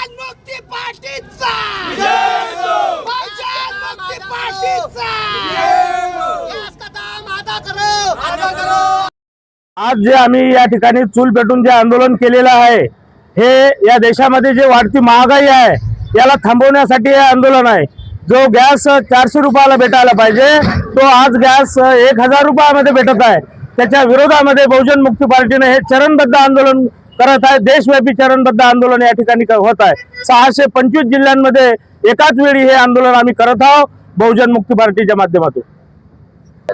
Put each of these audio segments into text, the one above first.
बहुजन मुक्ती पार्टीचा बहुजन मुक्ती पार्टीचा यस कदम आधा करो। आज जे आम्ही या ठिकाणी चूल पेटून जे आंदोलन केलेलं आहे, हे या देशामध्ये जे वाढती महागाई आहे याला थांबवण्यासाठी हे आंदोलन आहे। जो गॅस 400 रुपयाला भेटायला पाहिजे तो आज गॅस 1000 रुपयामध्ये भेटत आहे। त्याच्या विरोधामध्ये बहुजन मुक्ती पार्टीने हे चरणबद्ध आंदोलन करत आहे। देशव्यापी चरणबद्ध आंदोलन या ठिकाणी होत आहे। 625 जिल्ह्यांमध्ये एकाच वेळी हे आंदोलन आम्ही करत आहोत बहुजन मुक्ती पार्टीच्या माध्यमातून।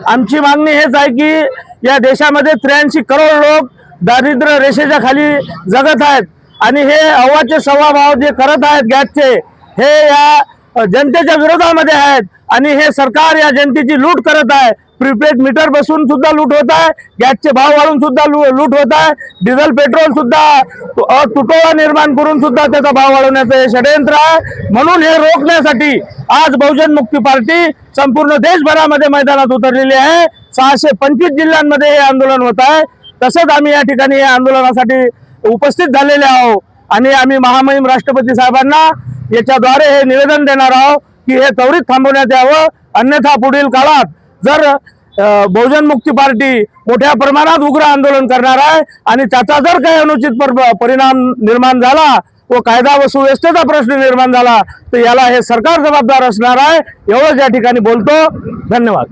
आमची मागणी हेच आहे की या देशामध्ये 83 करोड लोक दारिद्र्य रेषेच्या खाली जगत आहेत आणि हे अव्वाचे सव्वा भाव जे करत आहेत गॅसचे, हे या जनतेच्या विरोधामध्ये आहेत आणि हे सरकार या जनतेची लूट करत आहे। प्रीपेड मीटर बसून सुद्धा लूट होत आहे, गॅसचे भाव वाढून सुद्धा लूट होत आहे, डिझेल पेट्रोल सुद्धा तुटवडा निर्माण करून सुद्धा त्याचा भाव वाढवण्याचं हे षडयंत्र आहे। म्हणून हे रोखण्यासाठी आज बहुजन मुक्ती पार्टी संपूर्ण देशभरामध्ये मैदानात उतरलेली आहे। 625 जिल्ह्यांमध्ये हे आंदोलन होत आहे। तसंच आम्ही या ठिकाणी या आंदोलनासाठी उपस्थित झालेले आहोत आणि आम्ही महामहिम राष्ट्रपती साहेबांना याच्याद्वारे हे निवेदन देणार आहोत की हे त्वरित थांबवण्यात यावं, अन्यथा पुढील काळात जर बहुजन मुक्ती पार्टी मोठ्या प्रमाणात उग्र आंदोलन करणार आहे आणि त्याचा जर काही अनुचित परिणाम निर्माण झाला व कायदा व सुव्यवस्थेचा प्रश्न निर्माण झाला तर याला हे सरकार जबाबदार असणार आहे। एवढंच या ठिकाणी बोलतो। धन्यवाद।